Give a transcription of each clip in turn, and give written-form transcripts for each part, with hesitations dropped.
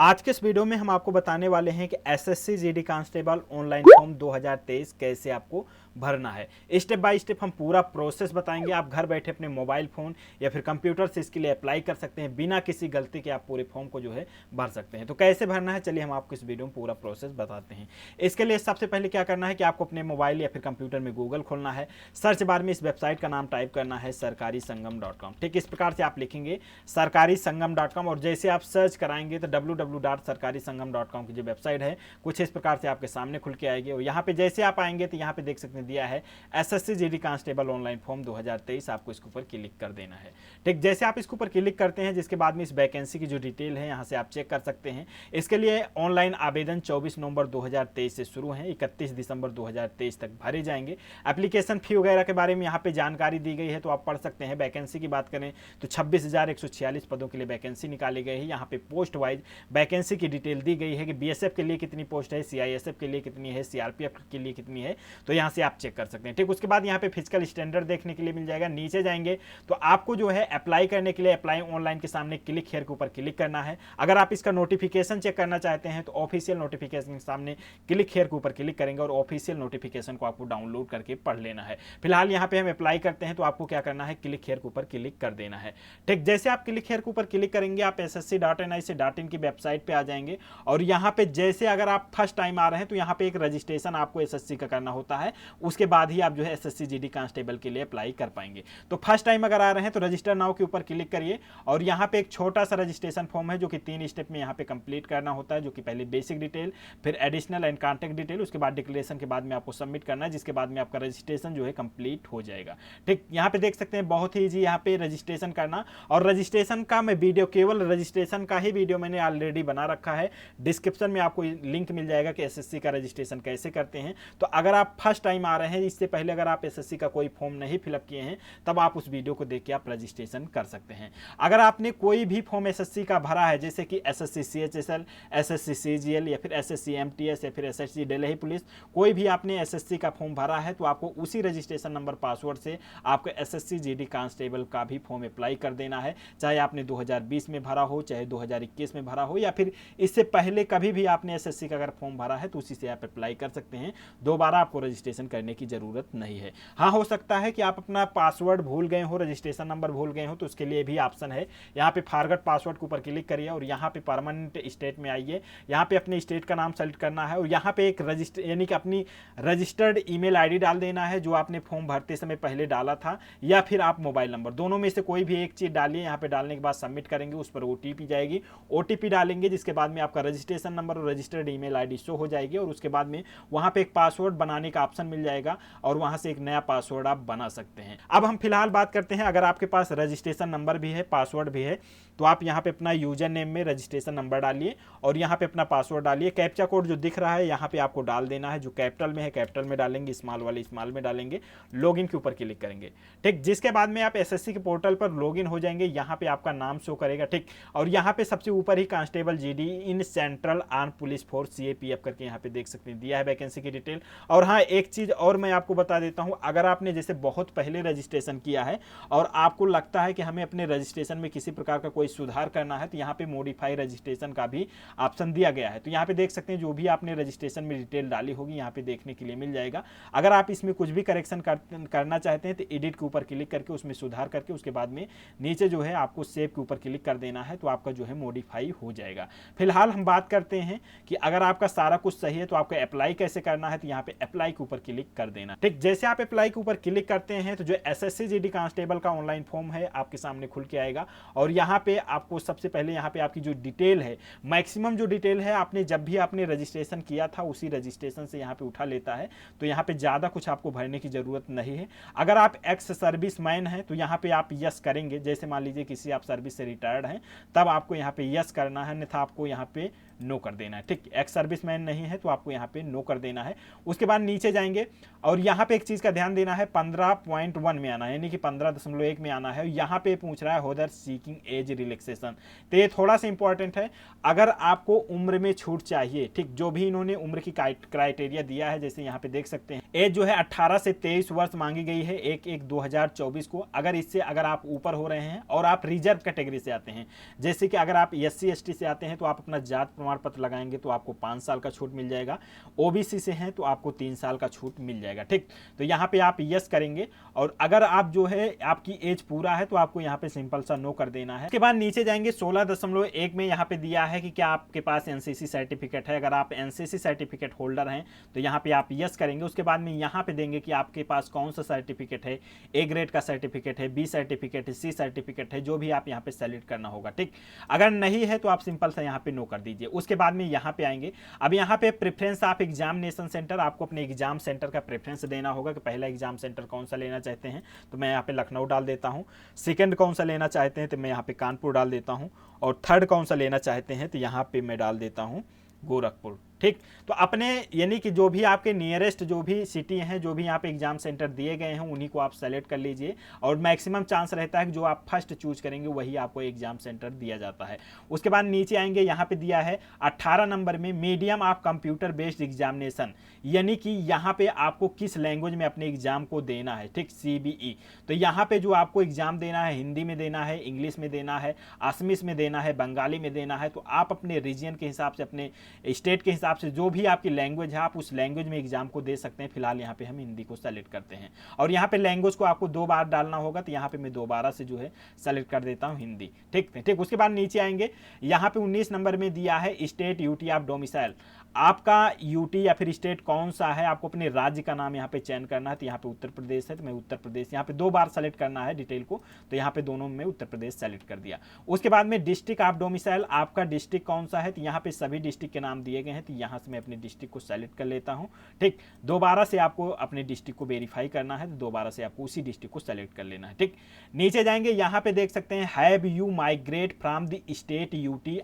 आज के इस वीडियो में हम आपको बताने वाले हैं कि SSC GD constable online form 2023 कैसे आपको भरना है। स्टेप बाय स्टेप हम पूरा प्रोसेस बताएंगे। आप घर बैठे अपने मोबाइल फोन या फिर कंप्यूटर से इसके लिए अप्लाई कर सकते हैं। बिना किसी गलती के आप पूरे फॉर्म को जो है भर सकते हैं। तो कैसे भरना है, चलिए हम आपको इस वीडियो में पूरा प्रोसेस बताते हैं। इसके लिए सबसे पहले क्या करना है कि आपको अपने मोबाइल या फिर कंप्यूटर में गूगल खोलना है। सर्च बार में इस वेबसाइट का नाम टाइप करना है sarkariSangam.com। ठीक इस प्रकार से आप लिखेंगे sarkariSangam.com और जैसे आप सर्च कराएंगे तो www.sarkariSangam.com की जो वेबसाइट है कुछ इस प्रकार से आपके सामने खुल के आएगी। और यहाँ पे जैसे आप आएंगे तो यहाँ पे देख सकते हैं दिया है SSC GD constable online form 2023। आपको इसके ऊपर क्लिक कर देना है। ठीक जैसे आप इसके ऊपर क्लिक करते हैं जिसके बाद में इस वैकेंसी की जो डिटेल है यहाँ से आप चेक कर सकते हैं। इसके लिए ऑनलाइन आवेदन 24 नवंबर 2023 से शुरू है, 31 दिसंबर 2023 तक भरे जाएंगे। एप्लीकेशन फी वगैरह के बारे में यहाँ पे जानकारी दी गई है तो आप पढ़ सकते हैं। वैकेंसी की बात करें तो 26,146 पदों के लिए वैकेंसी निकाली गई है। यहाँ पे पोस्ट वाइज वैकेंसी की डिटेल दी गई है कि बीएसएफ के लिए कितनी पोस्ट है, सीआईएसएफ के लिए कितनी है, सीआरपीएफ के लिए कितनी है, तो यहाँ से आप चेक कर सकते हैं। ठीक उसके बाद यहाँ पे फिजिकल स्टैंडर्ड देखने के लिए मिल जाएगा। नीचे जाएंगे तो आपको जो है अप्लाई करने के लिए अप्लाई ऑनलाइन के सामने क्लिक हेयर के ऊपर क्लिक करना है। अगर आप इसका नोटिफिकेशन चेक करना चाहते हैं तो ऑफिशियल नोटिफिकेशन के सामने क्लिक हेयर के ऊपर क्लिक करेंगे और ऑफिशियल नोटिफिकेशन को आपको डाउनलोड करके पढ़ लेना है। फिलहाल यहाँ पे हम अप्लाई करते हैं तो आपको क्या करना है, क्लिक हेयर के ऊपर क्लिक कर देना है। ठीक जैसे आप क्लिक हेयर के ऊपर क्लिक करेंगे आप ssc.nic.in की वेबसाइट पे आ जाएंगे और यहाँ पे जैसे अगर आप फर्स्ट टाइम आ रहे हैं तो यहाँ पे एक रजिस्ट्रेशन आपको एसएससी का करना होता है। उसके बाद ही आप जो है एसएससी जीडी कांस्टेबल के लिए अप्लाई कर पाएंगे। तो फर्स्ट टाइम अगर आ रहे हैं तो रजिस्टर नाउ के ऊपर क्लिक करिए और यहाँ पे एक छोटा सा रजिस्ट्रेशन फॉर्म है जो कि 3 स्टेप में यहाँ पे कंप्लीट करना होता है, जो कि पहले बेसिक डिटेल, फिर एडिशनल एंड कॉन्टैक्ट डिटेल, उसके बाद डिक्लेरेशन के बाद में आपको सबमिट करना है, जिसके बाद में आपका रजिस्ट्रेशन जो है कंप्लीट हो जाएगा। ठीक यहाँ पे देख सकते हैं बहुत ही ईजी यहाँ पे रजिस्ट्रेशन करना। और रजिस्ट्रेशन का मैं वीडियो, केवल रजिस्ट्रेशन का ही वीडियो मैंने ऑलरेडी बना रखा है। डिस्क्रिप्शन में आपको लिंक मिल जाएगा कि एसएससी का रजिस्ट्रेशन कैसे करते हैं। तो अगर आप फर्स्ट टाइम आ रहे हैं, इससे पहले अगर आप एसएससी का कोई फॉर्म नहीं फिलअप किए हैं तब आप उस वीडियो को देख के आप रजिस्ट्रेशन कर सकते हैं। अगर आपने कोई भी फॉर्म एसएससी का भरा है जैसे कि एसएससी सीएचएसएल, एसएससी सीजीएल या फिर एसएससी एमटीएस या फिर एसएससी दिल्ली पुलिस, कोई भी आपने एसएससी का फॉर्म भरा है तो आपको उसी रजिस्ट्रेशन नंबर पासवर्ड से आपको एसएससी जीडी कांस्टेबल का भी फॉर्म अप्लाई कर देना है। चाहे आपने 2020 में भरा हो, चाहे 2021 में भरा हो या फिर इससे पहले कभी भी आपने एसएससी का अगर फॉर्म भरा है तो उसी से आप अप्लाई कर सकते हैं। दोबारा आपको रजिस्ट्रेशन करने की जरूरत नहीं है। हाँ, हो सकता है कि आप अपना पासवर्ड भूल गए हो, रजिस्ट्रेशन नंबर भूल गए हो, तो उसके लिए भी ऑप्शन है। यहाँ पे फॉरगेट पासवर्ड के ऊपर क्लिक करिए और यहाँ पे परमानेंट स्टेट में आइए। यहाँ पे अपने स्टेट का नाम सेलेक्ट करना है और यहाँ पे एक रजिस्टर यानी कि अपनी रजिस्टर्ड ईमेल आईडी डाल देना है जो आपने फॉर्म भरते समय पहले डाला था, या फिर आप मोबाइल नंबर, दोनों में से कोई भी एक चीज डालिए। यहाँ पे डालने के बाद सबमिट करेंगे, उस पर ओटीपी जाएगी, ओटीपी डालेंगे जिसके बाद में आपका रजिस्ट्रेशन नंबर और रजिस्टर्ड ईमेल आईडी शो हो जाएगी और उसके बाद में वहां पे एक पासवर्ड बनाने का ऑप्शन मिल जाएगा और वहां से एक नया पासवर्ड आप बना सकते हैं। अब हम फिलहाल बात करते हैं, अगर आपके पास रजिस्ट्रेशन नंबर भी है, पासवर्ड भी है, तो आप यहाँ पे अपना यूजर नेम में रजिस्ट्रेशन नंबर डालिए और यहाँ पे अपना पासवर्ड डालिए। कैप्चा कोड जो दिख रहा है यहाँ पे आपको डाल देना है, जो कैपिटल में है कैपिटल में डालेंगे, स्मॉल वाले स्मॉल में डालेंगे, लॉगिन के ऊपर क्लिक करेंगे। ठीक जिसके बाद में आप एसएससी के पोर्टल पर लॉगिन हो जाएंगे। यहाँ पे आपका नाम शो करेगा। ठीक और यहाँ पे सबसे ऊपर ही constable GD in central arm police force CAPF करके यहाँ पे देख सकते हैं दिया है वैकेंसी की डिटेल। और हाँ, एक चीज और मैं आपको बता देता हूँ, अगर आपने जैसे बहुत पहले रजिस्ट्रेशन किया है और आपको लगता है कि हमें अपने रजिस्ट्रेशन में किसी प्रकार का कोई सुधार करना है तो यहाँ पे मॉडिफाई रजिस्ट्रेशन का भी ऑप्शन दिया गया है। तो यहाँ पे देख सकते हैं जो भी आपने रजिस्ट्रेशन में डिटेल डाली होगी यहाँ पे देखने के लिए मिल जाएगा। अगर आप इसमें कुछ भी करेक्शन करना चाहते हैं तो एडिट के ऊपर क्लिक करके उसमें सुधार करके उसके बाद में नीचे जो है आपको सेव के ऊपर क्लिक कर देना है तो आपका जो है मॉडिफाई हो जाएगा। फिलहाल हम बात करते हैं कि अगर आपका सारा कुछ सही है तो आपको अप्लाई कैसे करना है। तो यहाँ पे अप्लाई के ऊपर क्लिक कर देना। ठीक जैसे आप अप्लाई के ऊपर क्लिक करते हैं तो जो एसएससी जीडी कांस्टेबल का ऑनलाइन फॉर्म है आपके सामने खुल के आएगा और यहाँ पे आपको सबसे पहले यहाँ पे आपकी जो डिटेल है, मैक्सिमम जो डिटेल है आपने जब भी आपने रजिस्ट्रेशन किया था उसी रजिस्ट्रेशन से यहाँ पे उठा लेता है। तो यहाँ पे ज्यादा कुछ आपको भरने की जरूरत नहीं है। अगर आप एक्स सर्विस मैन हैं तो यहाँ पे आप यस करेंगे। जैसे मान लीजिए किसी आप सर्विस से रिटायर्ड हैं तब आपको यहाँ पे यस करना है, अन्यथा आपको यहाँ पे नो कर देना है। ठीक एक्स सर्विस मैन नहीं है तो आपको यहाँ पे नो कर देना है। उसके बाद नीचे जाएंगे और यहाँ पे एक चीज़ का ध्यान देना है, 15.1 में आना है, यानी कि 15.1 में आना है। यहाँ पे पूछ रहा है होदर सीकिंग एज रिलैक्सेशन, तो ये थोड़ा सा इंपॉर्टेंट है। अगर आपको उम्र में छूट चाहिए, ठीक, जो भी इन्होंने उम्र की क्राइटेरिया दिया है, जैसे यहाँ पे देख सकते हैं, एज जो है 18 से 23 वर्ष मांगी गई है 1/1/2024 को। अगर इससे अगर आप ऊपर हो रहे हैं और आप रिजर्व कैटेगरी से आते हैं, जैसे कि अगर आप SC ST से आते हैं तो आप अपना जात प्रमाण पत्र लगाएंगे तो आपको 5 साल का छूट मिल जाएगा। OBC से हैं तो आपको 3 साल का छूट मिल जाएगा, ठीक। तो यहाँ पे आप यस करेंगे, और अगर आप जो है आपकी एज पूरा है तो आपको यहाँ पे सिंपल सा नो कर देना है। उसके बाद नीचे जाएंगे 16.1 में यहाँ पे दिया है कि क्या आपके पास NCC सर्टिफिकेट है। अगर आप NCC सर्टिफिकेट होल्डर हैं तो यहाँ पे आप यस करेंगे। उसके बाद में यहाँ पे देंगे कि आपके पास कौन सा सर्टिफिकेट है, A ग्रेड का सर्टिफिकेट है, B सर्टिफिकेट है, C सर्टिफिकेट है, जो भी आप यहाँ पे सेलेक्ट करना होगा, ठीक। अगर नहीं है तो आप सिंपल सा यहाँ पे नो कर दीजिए। उसके बाद में यहाँ पे आएंगे, अब यहाँ पे प्रेफरेंस ऑफ एग्जामिनेशन सेंटर, आपको अपने एग्जाम सेंटर का प्रेफरेंस देना होगा कि पहला एग्जाम सेंटर कौन सा लेना चाहते हैं, तो मैं यहाँ पे लखनऊ डाल देता हूँ। सेकंड कौन सा लेना चाहते हैं तो मैं यहाँ पे कानपुर डाल देता हूँ, और थर्ड कौन सा लेना चाहते हैं तो यहाँ पे मैं डाल देता हूँ गोरखपुर, ठीक। तो अपने यानी कि जो भी आपके नियरेस्ट जो भी सिटी हैं, जो भी यहाँ पे एग्जाम सेंटर दिए गए हैं, उन्हीं को आप सेलेक्ट कर लीजिए, और मैक्सिमम चांस रहता है कि जो आप फर्स्ट चूज करेंगे वही आपको एग्जाम सेंटर दिया जाता है। उसके बाद नीचे आएंगे, यहाँ पे दिया है 18 नंबर में medium of computer based examination, यानी कि यहाँ पे आपको किस लैंग्वेज में अपने एग्जाम को देना है, ठीक, CBE। तो यहाँ पे जो आपको एग्जाम देना है, हिंदी में देना है, इंग्लिश में देना है, असमिस में देना है, बंगाली में देना है, तो आप अपने रीजन के हिसाब से, अपने स्टेट के हिसाब से, जो भी आपकी लैंग्वेज है आप उस लैंग्वेज में एग्जाम को दे सकते हैं। फिलहाल यहाँ पे हम हिंदी को सेलेक्ट करते हैं, और यहाँ पे लैंग्वेज को आपको 2 बार डालना होगा, तो यहाँ पे मैं दोबारा से जो है सेलेक्ट कर देता हूँ हिंदी, ठीक। उसके बाद नीचे आएंगे, यहाँ पे 19 नंबर में दिया है स्टेट यूटी ऑफ डोमिसाइल, आपका यूटी या फिर स्टेट कौन सा है, आपको अपने राज्य का नाम यहाँ पे चयन करना है। तो यहाँ पे उत्तर प्रदेश है तो मैं उत्तर प्रदेश, यहाँ पे 2 बार सेलेक्ट करना है डिटेल को, तो यहाँ पे दोनों में उत्तर प्रदेश सेलेक्ट कर दिया। उसके बाद में डिस्ट्रिक्ट ऑफ डोमिसाइल, आपका डिस्ट्रिक्ट कौन सा है, तो यहाँ पे सभी डिस्ट्रिक्ट के नाम दिए गए हैं, तो यहाँ से मैं अपने डिस्ट्रिक्ट को सेलेक्ट कर लेता हूँ, ठीक। दोबारा से आपको अपने डिस्ट्रिक्ट को वेरीफाई करना है, तो दोबारा से आपको उसी डिस्ट्रिक्ट को सेलेक्ट कर लेना है, ठीक। नीचे जाएंगे, यहाँ पे देख सकते हैं have you migrate from the state UT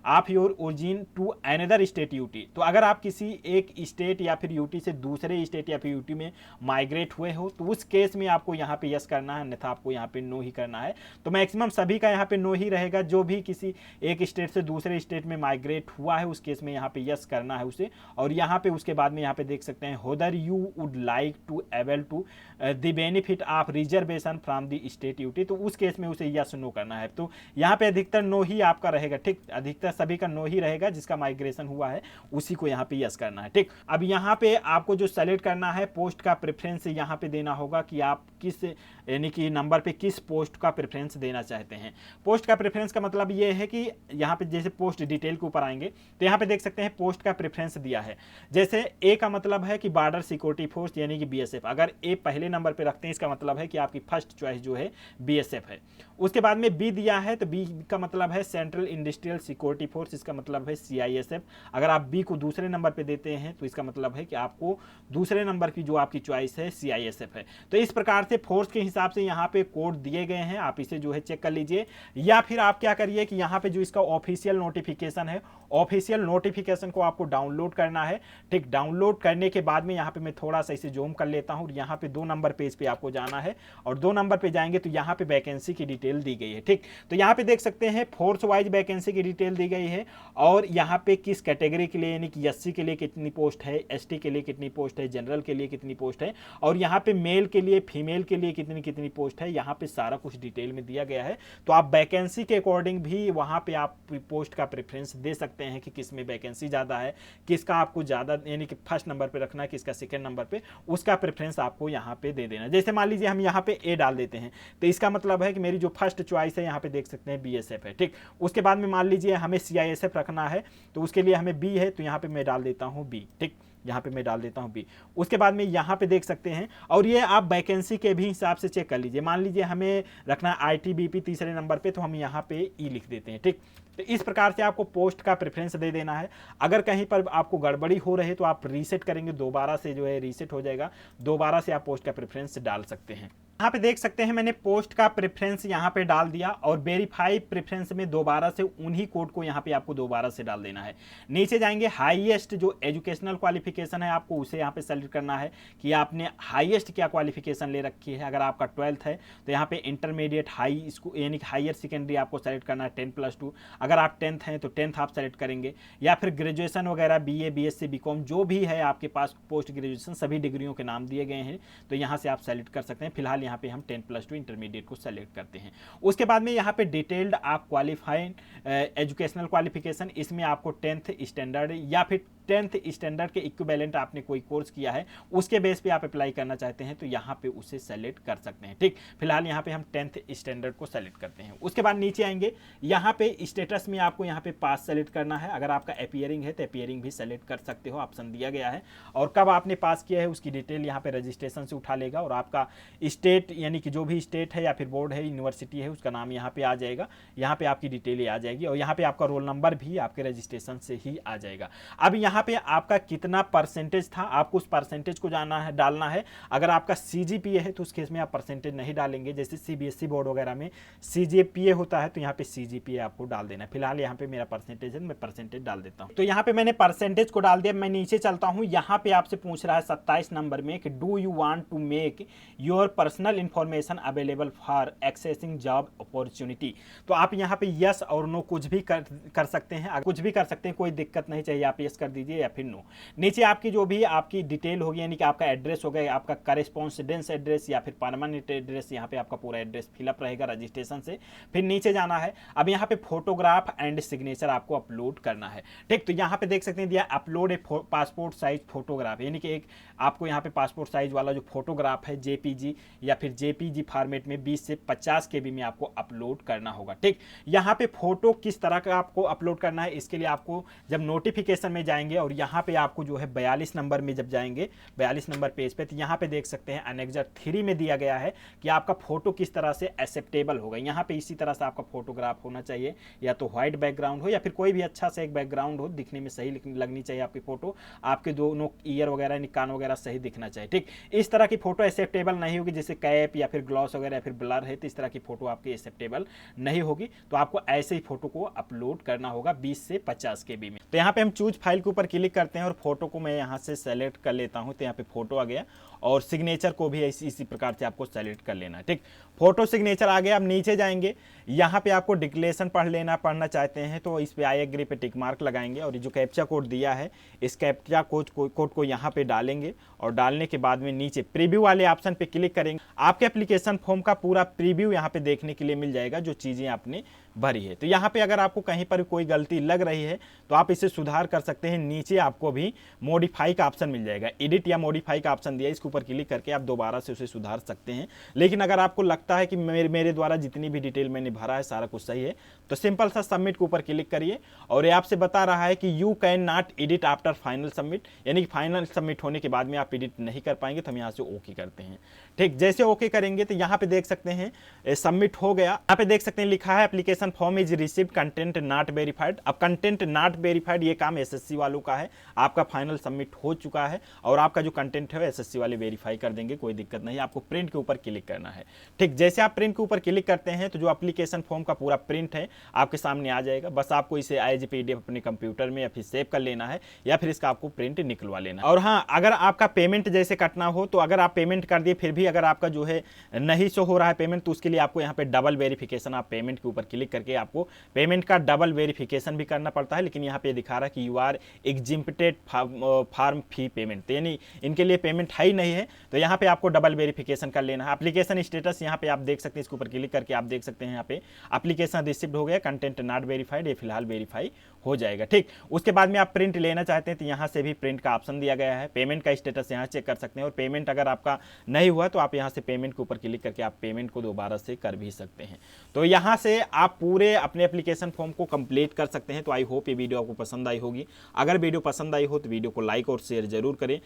of your origin to another state UT. तो अगर आप किसी एक स्टेट या फिर यूटी से दूसरे स्टेट या फिर यूटी में माइग्रेट हुए हो, तो उस केस में आपको यहाँ पे यस करना है, अन्यथा आपको यहाँ पे नो ही करना है। तो मैक्सिमम सभी का यहाँ पे नो ही रहेगा, जो भी किसी एक स्टेट से दूसरे स्टेट में माइग्रेट हुआ है उस केस में यहाँ पे यस करना है उसे। और यहाँ पे उसके बाद में यहाँ पे देख सकते हैं whether you would like to avail to the benefit of reservation from the state UT, तो उस केस में उसे यस नो करना है। तो यहाँ पे अधिकतर नो ही आपका रहेगा, ठीक, अधिकतर सभी का नो ही रहेगा, जिसका माइग्रेशन हुआ है उसी को यहाँ पे यस करना है, ठीक। अब यहाँ पे आपको जो सेलेक्ट करना है पोस्ट का प्रेफरेंस यहाँ पे देना होगा कि आप किस यानी कि नंबर पे किस पोस्ट का प्रेफरेंस देना चाहते हैं। पोस्ट का प्रेफरेंस का मतलब ये है कि यहाँ पे जैसे पोस्ट डिटेल के ऊपर आएंगे तो यहाँ पे देख सकते हैं पोस्ट का प्रेफरेंस दिया है। जैसे ए का मतलब है कि बॉर्डर सिक्योरिटी फोर्स यानी कि BSF, अगर ए पहले नंबर पे रखते हैं इसका मतलब है कि आपकी फर्स्ट चॉइस जो है BSF है। उसके बाद में बी दिया है तो बी का मतलब है सेंट्रल इंडस्ट्रियल सिक्योरिटी फोर्स, इसका मतलब है CISF। अगर आप बी को दूसरे नंबर पे देते हैं तो इसका मतलब है कि आपको दूसरे नंबर की जो आपकी चॉइस है CISF है। तो इस प्रकार से फोर्स के हिसाब से यहाँ पे कोड दिए गए हैं, आप इसे जो है चेक कर लीजिए। या फिर आप क्या करिए कि यहाँ पे जो इसका ऑफिशियल नोटिफिकेशन है, ऑफिशियल नोटिफिकेशन को आपको डाउनलोड करना है, ठीक। डाउनलोड करने के बाद में यहाँ पे मैं थोड़ा सा इसे जूम कर लेता हूँ। यहाँ पे 2 नंबर पेज पे आपको जाना है, और 2 नंबर पे जाएंगे तो यहाँ पे वैकेंसी की डिटेल दी गई है, ठीक। तो यहाँ पे देख सकते हैं फोर्स वाइज वैकेंसी की डिटेल दी गई है, और यहाँ पे किस कैटेगरी के लिए यानी कि SC के लिए कितनी पोस्ट है, ST के लिए कितनी पोस्ट है, जनरल के लिए कितनी पोस्ट है, और यहाँ पे मेल के लिए फीमेल के लिए कितनी कितनी पोस्ट है, यहाँ पे सारा कुछ डिटेल में दिया गया है। तो आप वैकेंसी के अकॉर्डिंग भी वहाँ पे आप पोस्ट का प्रेफरेंस दे सकते हैं कि किस में वैकेंसी ज़्यादा है, किसका आपको ज़्यादा यानी कि फर्स्ट नंबर पे रखना है, किसका सेकंड नंबर पे, उसका प्रेफरेंस आपको यहाँ पे दे देना। जैसे मान लीजिए हम यहाँ पे A डाल देते हैं तो इसका मतलब है कि मेरी जो फर्स्ट चॉइस है यहाँ पे देख सकते हैं BSF है, ठीक। उसके बाद में मान लीजिए हमें CISF रखना है तो उसके लिए हमें B है, तो यहाँ पे मैं डाल देता हूँ B, ठीक, यहाँ पे मैं डाल देता हूँ B। उसके बाद में यहाँ पे देख सकते हैं, और ये आप वैकेंसी के भी हिसाब से चेक कर लीजिए। मान लीजिए हमें रखना है ITBP तीसरे नंबर पे, तो हम यहाँ पे E लिख देते हैं, ठीक। तो इस प्रकार से आपको पोस्ट का प्रेफरेंस दे देना है। अगर कहीं पर आपको गड़बड़ी हो रही है तो आप रीसेट करेंगे, दोबारा से जो है रीसेट हो जाएगा, दोबारा से आप पोस्ट का प्रेफरेंस डाल सकते हैं। यहाँ पे देख सकते हैं मैंने पोस्ट का प्रेफरेंस यहाँ पे डाल दिया और वेरीफाई प्रेफरेंस में दोबारा से उन्हीं कोड को यहाँ पे आपको दोबारा से डाल देना है। नीचे जाएंगे हाईएस्ट जो एजुकेशनल क्वालिफिकेशन है आपको उसे यहाँ पे सेलेक्ट करना है कि आपने हाईएस्ट क्या क्वालिफिकेशन ले रखी है। अगर आपका 12th है तो यहाँ पे इंटरमीडिएट हाई स्कूल यानी कि हायर सेकेंडरी आपको सेलेक्ट करना है 10+2। अगर आप 10th हैं तो 10th आप सेलेक्ट करेंगे, या फिर ग्रेजुएशन वगैरह BA BSc BCom जो भी है आपके पास पोस्ट ग्रेजुएशन सभी डिग्रियों के नाम दिए गए हैं तो यहाँ से आप सेलेक्ट कर सकते हैं। फिलहाल यहाँ पे हम 10+2 इंटरमीडिएट को सेलेक्ट करते हैं। उसके बाद में यहाँ पे डिटेल्ड आप क्वालिफाइड एजुकेशनल क्वालिफिकेशन, इसमें आपको 10th स्टैंडर्ड या फिर 10th स्टैंडर्ड के इक्विवेलेंट आपने कोई कोर्स किया है उसके बेस पे आप अप्लाई करना चाहते हैं तो यहाँ पे उसे सेलेक्ट कर सकते हैं। ठीक, फिलहाल यहाँ पे हम 10th स्टैंडर्ड को सेलेक्ट करते हैं। उसके बाद नीचे आएंगे, यहाँ पे स्टेटस में आपको यहाँ पे पास सेलेक्ट करना है। अगर आपका अपीयरिंग है तो अपीयरिंग भी सेलेक्ट कर सकते हो, ऑप्शन दिया गया है। और कब आपने पास किया है उसकी डिटेल यहाँ पे रजिस्ट्रेशन से उठा लेगा और आपका स्टेट यानी कि जो भी स्टेट है या फिर बोर्ड है यूनिवर्सिटी है उसका नाम यहाँ पे आ जाएगा। यहाँ पे आपकी डिटेल आ जाएगी और यहाँ पे आपका रोल नंबर भी आपके रजिस्ट्रेशन से ही आ जाएगा। अब यहाँ पे आपका कितना परसेंटेज था आपको उस परसेंटेज को जाना है, डालना है। अगर आपका CGPA है तो उस केस में आप परसेंटेज नहीं डालेंगे, जैसे CBSE बोर्ड वगैरह में CGPA होता है तो यहाँ पे CGPA आपको डाल देना है। फिलहाल यहाँ पे मेरा परसेंटेज है, मैं परसेंटेज डाल देता हूँ। तो यहाँ पे मैंने परसेंटेज को डाल दिया। मैं नीचे चलता हूँ, यहाँ पे आपसे पूछ रहा है 27 नंबर में कि do you want to make your personal information available for accessing job opportunity. तो आप यहाँ पे यस और नो कुछ भी कर सकते हैं, कुछ भी कर सकते हैं, कोई दिक्कत नहीं चाहिए, आप यस कर दीजिए या फिर नो। नीचे आपकी जो भी आपकी डिटेल होगी यानी कि आपका एड्रेस होगा, आपका करेस्पॉन्डेंस एड्रेस या फिर परमानेंट एड्रेस, यहाँ पे आपका पूरा एड्रेस फिलअप रहेगा रजिस्ट्रेशन से। फिर नीचे जाना है, अब यहाँ पे फोटोग्राफ एंड सिग्नेचर आपको अपलोड करना है। ठीक, तो यहाँ पे देख सकते हैं दिया अपलोड ए पासपोर्ट साइज फोटोग्राफ, यानी कि एक आपको यहाँ पे पासपोर्ट साइज वाला जो फोटोग्राफ है JPG या फिर JPG फॉर्मेट में 20 से 50 KB में आपको अपलोड करना होगा। ठीक, यहाँ पे फोटो किस तरह का आपको अपलोड करना है इसके लिए आपको जब नोटिफिकेशन में जाएंगे और यहाँ पे आपको जो है 42 नंबर में जब जाएंगे 42 नंबर पेज पे, तो यहाँ पे देख सकते हैं अनेक्जर 3 में दिया गया है कि आपका फोटो किस तरह से एक्सेप्टेबल होगा। यहाँ पे इसी तरह से आपका फोटोग्राफ होना चाहिए, या तो व्हाइट बैकग्राउंड हो या फिर कोई भी अच्छा सा एक बैकग्राउंड हो, दिखने में सही लगनी चाहिए आपकी फोटो, आपके दोनों ईयर वगैरह कान वगैरह सही दिखना चाहिए। ठीक, इस तरह की फोटो एक्सेप्टेबल नहीं होगी, जैसे कैप या फिर ग्लॉस वगैरह या फिर ब्लर है तो इस तरह की फोटो आपकी एक्सेप्टेबल नहीं होगी। तो आपको ऐसे ही फोटो को अपलोड करना होगा 20 से 50 KB में। तो यहाँ पे हम चूज फाइल के ऊपर क्लिक करते हैं और फोटो को मैं यहाँ से सेलेक्ट कर लेता हूँ। तो यहाँ पे फोटो आ गया और सिग्नेचर को भी इसी प्रकार से आपको सेलेक्ट कर लेना है। ठीक, फोटो सिग्नेचर आ गया। अब नीचे जाएंगे, यहाँ पे आपको डिक्लेरेशन पढ़ना चाहते हैं तो इस पे आई एग्री पे टिक मार्क लगाएंगे और जो कैप्चा कोड दिया है इस कैप्चा कोड को यहाँ पे डालेंगे और डालने के बाद में नीचे प्रीव्यू वाले ऑप्शन पे क्लिक करेंगे। आपके एप्लीकेशन फॉर्म का पूरा प्रीव्यू यहाँ पे देखने के लिए मिल जाएगा जो चीज़ें आपने भरी है। तो यहाँ पे अगर आपको कहीं पर कोई गलती लग रही है तो आप इसे सुधार कर सकते हैं। नीचे आपको भी मॉडिफाई का ऑप्शन मिल जाएगा, एडिट या मॉडिफाई का ऑप्शन दिया है, इसके ऊपर क्लिक करके आप दोबारा से उसे सुधार सकते हैं। लेकिन अगर आपको लगता है कि मेरे द्वारा जितनी भी डिटेल मैंने भरा है सारा कुछ सही है तो सिंपल सा सबमिट के ऊपर क्लिक करिए और ये आपसे बता रहा है कि you can not edit after final submit, यानी कि फाइनल सबमिट होने के बाद में आप एडिट नहीं कर पाएंगे। तो हम यहाँ से ओके करते हैं। ठीक, जैसे ओके करेंगे तो यहाँ पे देख सकते हैं सबमिट हो गया। यहाँ पे देख सकते हैं लिखा है application form is received content not verified. अब कंटेंट नॉट वेरीफाइड ये काम SSC वालों का है, आपका फाइनल सबमिट हो चुका है और आपका जो कंटेंट है SSC वाले वेरीफाई कर देंगे, कोई दिक्कत नहीं। आपको प्रिंट के ऊपर क्लिक करना है। ठीक, जैसे आप प्रिंट के ऊपर क्लिक करते हैं तो जो एप्लीकेशन फॉर्म का पूरा प्रिंट है आपके सामने आ जाएगा। बस आपको इसे एज PDF अपने कंप्यूटर में या फिर सेव कर लेना है या फिर इसका आपको प्रिंट निकलवा लेना है। और हाँ, अगर आपका पेमेंट जैसे कटना हो तो अगर आप पेमेंट कर दिए फिर भी अगर आपका जो है नहीं शो हो रहा है पेमेंट तो उसके लिए आपको यहाँ पे डबल वेरिफिकेशन, आप पेमेंट के ऊपर क्लिक करके आपको पेमेंट का डबल वेरिफिकेशन भी करना पड़ता है। लेकिन यहाँ पे दिखा रहा है कि you are exempted from fee payment, यानी इनके लिए पेमेंट है ही नहीं है। तो यहाँ पे आपको डबल वेरिफिकेशन कर लेना है। एप्लीकेशन स्टेटस यहाँ पे आप देख सकते हैं, इसके ऊपर क्लिक करके आप देख सकते हैं यहाँ पे एप्लीकेशन रिसीव्ड हो गया, कंटेंट नॉट वेरीफाइड, ये फिलहाल वेरीफाई हो जाएगा। ठीक, उसके बाद में आप प्रिंट लेना चाहते हैं तो यहाँ से भी प्रिंट का ऑप्शन दिया गया है। पेमेंट का स्टेटस यहाँ चेक कर सकते हैं और पेमेंट अगर आपका नहीं हुआ तो आप यहाँ से पेमेंट के ऊपर क्लिक करके आप पेमेंट को दोबारा से कर भी सकते हैं। तो यहाँ से आप पूरे अपने एप्लीकेशन फॉर्म को कंप्लीट कर सकते हैं। तो आई होप ये वीडियो आपको पसंद आई होगी। अगर वीडियो पसंद आई हो तो वीडियो को लाइक और शेयर जरूर करें।